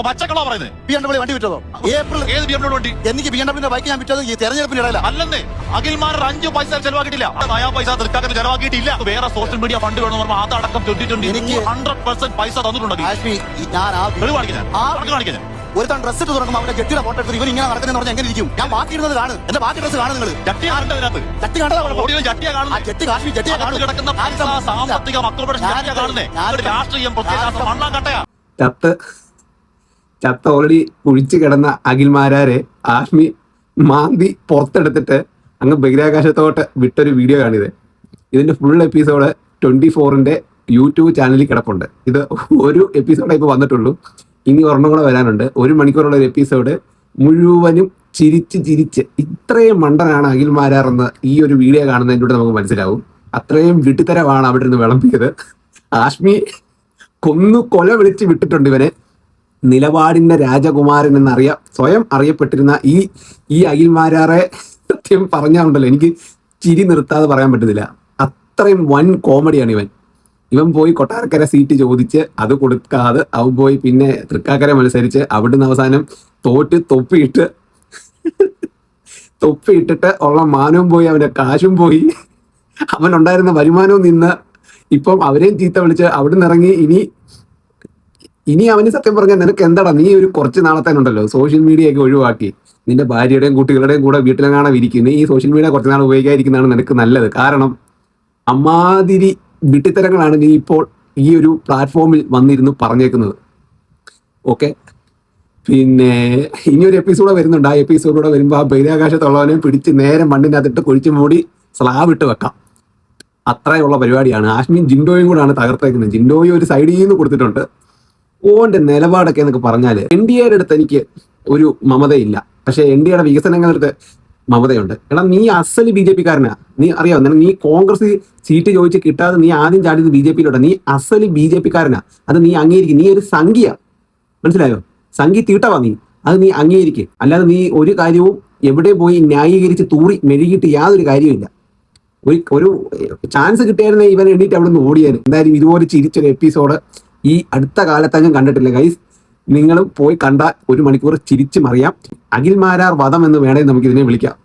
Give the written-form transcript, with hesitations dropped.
പച്ചക്കളാ പറയുന്നത്. BMW വണ്ടി വിറ്റതോ? April ഏത് BMW വണ്ടി? എനിക്ക് BMW ബൈക്ക് ഞാൻ വിറ്റത് ഈ തെരഞ്ഞെടുപ്പിന്റെ ഇടയില. അല്ലെന്നേ, അഖിൽമാർ 5 പൈസ ചെലവാക്കിയിട്ടില്ല. നയാ പൈസ തൃക്കാക്കര ചെലവാക്കിയിട്ടില്ല. വേറെ സോഷ്യൽ മീഡിയ ഫണ്ട് വേണമെന്ന് പറഞ്ഞാൽ അതടക്കം 2020 എനിക്ക് 100% പൈസ തന്നിട്ടുണ്ട്. ആഷ്മി, ഞാൻ കാണിക്കാൻ ഒരു തവണ ഡ്രസ് ഇട്ട് തുടങ്ങുമ്പോൾ അവന്റെ ജെട്ടിയുടെ ഫോട്ടോ എടുത്ത് ഇവൻ ഇങ്ങനെ നടക്കുന്നതെന്ന് പറഞ്ഞാൽ എങ്ങനെ ഇരിക്കും? ഞാൻ ബാക്കി ഇടുന്നത് കാണും. എന്റെ ബാക്കി ഡ്രസ് കാണും നിങ്ങൾ. ചട്ടിയ കാണുന്നതിനകത്ത് ചട്ടി കണ്ടതാ ചട്ടിയ കാണുന്നത്. ജെട്ടി കാശ്മീർ ജെട്ടിയെ കാണും. കിടക്കുന്ന സാമ്പത്തിക മക്കളുടെ കാണുന്നേ. രാഷ്ട്രീയം പ്രത്യേക മണ്ണാൻ കട്ടയാ. ചത്ത ഓൾറെഡി കുഴിച്ചു കിടന്ന അഖിൽമാരാരെ ആഷ്മി മാന്തി പുറത്തെടുത്തിട്ട് അങ്ങ് ബഹിരാകാശത്തോട്ട് വിട്ടൊരു വീഡിയോ ആണിത്. ഇതിന്റെ ഫുൾ എപ്പിസോഡ് 24-ന്റെ യൂട്യൂബ് ചാനലിൽ കിടപ്പുണ്ട്. ഇത് ഒരു എപ്പിസോഡേ ഇപ്പോൾ വന്നിട്ടുള്ളൂ. ഇനി ഒരെണ്ണം കൂടെ വരാനുണ്ട്. 1 മണിക്കൂറുള്ള ഒരു എപ്പിസോഡ് മുഴുവനും ചിരിച്ച് ഇത്രയും മണ്ടനാണ് അഖിൽമാരാറെന്ന് ഈ ഒരു വീഡിയോ കാണുന്നതിലൂടെ നമുക്ക് മനസ്സിലാവും. അത്രയും വിട്ടുതരമാണ് അവിടെ നിന്ന് വിളമ്പിയത്. ആഷ്മി കൊല വിളിച്ച് വിട്ടിട്ടുണ്ട് ഇവനെ. നിലപാടിന്റെ രാജകുമാരൻ സ്വയം അറിയപ്പെട്ടിരുന്ന ഈ അഖിൽമാരാറെ സത്യം പറഞ്ഞാലുണ്ടല്ലോ, എനിക്ക് ചിരി നിർത്താതെ പറയാൻ പറ്റുന്നില്ല. അത്രയും വൻ കോമഡിയാണ് ഇവൻ പോയി കൊട്ടാരക്കര സീറ്റ് ചോദിച്ച് അത് കൊടുക്കാതെ അവൻ പോയി പിന്നെ തൃക്കാക്കര മത്സരിച്ച് അവിടുന്ന് അവസാനം തോറ്റ് തൊപ്പിയിട്ടിട്ട് ഉള്ള മാനവും പോയി, അവന്റെ കാശും പോയി, അവനുണ്ടായിരുന്ന വരുമാനവും നിന്ന് ഇപ്പം അവരെയും ചീത്ത വിളിച്ച് അവിടുന്ന് ഇറങ്ങി. ഇനി അവന് സത്യം പറഞ്ഞാൽ നിനക്ക് എന്താടാ, നീ ഒരു കുറച്ച് നാളത്തേനുണ്ടല്ലോ സോഷ്യൽ മീഡിയ ഒക്കെ ഒഴിവാക്കി നിന്റെ ഭാര്യയുടെയും കുട്ടികളുടെയും കൂടെ വീട്ടിലെങ്ങാണ് ഇരിക്കുന്നത്. ഈ സോഷ്യൽ മീഡിയ കുറച്ച് നാൾ ഉപയോഗിക്കാതിരിക്കുന്നതാണ് നിനക്ക് നല്ലത്. കാരണം അമ്മാതിരി വിട്ടിത്തരങ്ങളാണ് നീ ഇപ്പോൾ ഈ ഒരു പ്ലാറ്റ്ഫോമിൽ വന്നിരുന്നു പറഞ്ഞേക്കുന്നത്. ഓക്കെ, പിന്നെ ഇനിയൊരു എപ്പിസോഡ് വരുന്നുണ്ട്. ആ എപ്പിസോഡൂടെ വരുമ്പോൾ ആ ബഹിരാകാശത്തുള്ളവനെ പിടിച്ച് നേരെ മണ്ണിൻ്റെ അകത്തിട്ട് കുഴിച്ച് മൂടി സ്ലാബ് ഇട്ട് വെക്കാം. അത്രയുള്ള പരിപാടിയാണ്. ആഷ്മിയും ജിൻഡോയും കൂടാണ് തകർത്തേക്കുന്നത്. ജിൻഡോയും ഒരു സൈഡിൽ നിന്ന് കൊടുത്തിട്ടുണ്ട്. ഓന്റെ നിലപാടൊക്കെ എന്നൊക്കെ പറഞ്ഞാൽ NDAയുടെ അടുത്ത് എനിക്ക് ഒരു മമതയില്ല, പക്ഷെ NDAയുടെ വികസനങ്ങളുടെ അടുത്ത് മമതയുണ്ട്. എടാ, നീ അസല് BJP കാരനാ. നീ അറിയാം, നീ കോൺഗ്രസ് സീറ്റ് ചോദിച്ച് കിട്ടാതെ നീ ആദ്യം ചാടിയത് BJPയിലോട്ട്. നീ അസല് BJP കാരനാ. അത് നീ അംഗീകരിക്കും. നീ ഒരു സംഖ്യ, മനസ്സിലായോ? സംഖ്യ തീട്ടവാ നീ. അത് നീ അംഗീകരിക്കും. അല്ലാതെ നീ ഒരു കാര്യവും എവിടെ പോയി ന്യായീകരിച്ച് തൂറി മെഴുകിയിട്ട് യാതൊരു കാര്യമില്ല. ഒരു ചാൻസ് കിട്ടിയായിരുന്നേ ഇവൻ എണ്ണീറ്റ് അവിടെ നിന്ന് ഓടിയായിരുന്നു. എന്തായാലും ഇതുപോലെ ചിരിച്ചൊരു എപ്പിസോഡ് ഈ അടുത്ത കാലത്തങ്ങും കണ്ടിട്ടില്ല ഗൈസ്. നിങ്ങൾ പോയി കണ്ട 1 മണിക്കൂർ ചിരിച്ചു മറിയാം. അഖിൽമാരാർ വധം എന്ന് വേണമെങ്കിൽ നമുക്ക് ഇതിനെ വിളിക്കാം.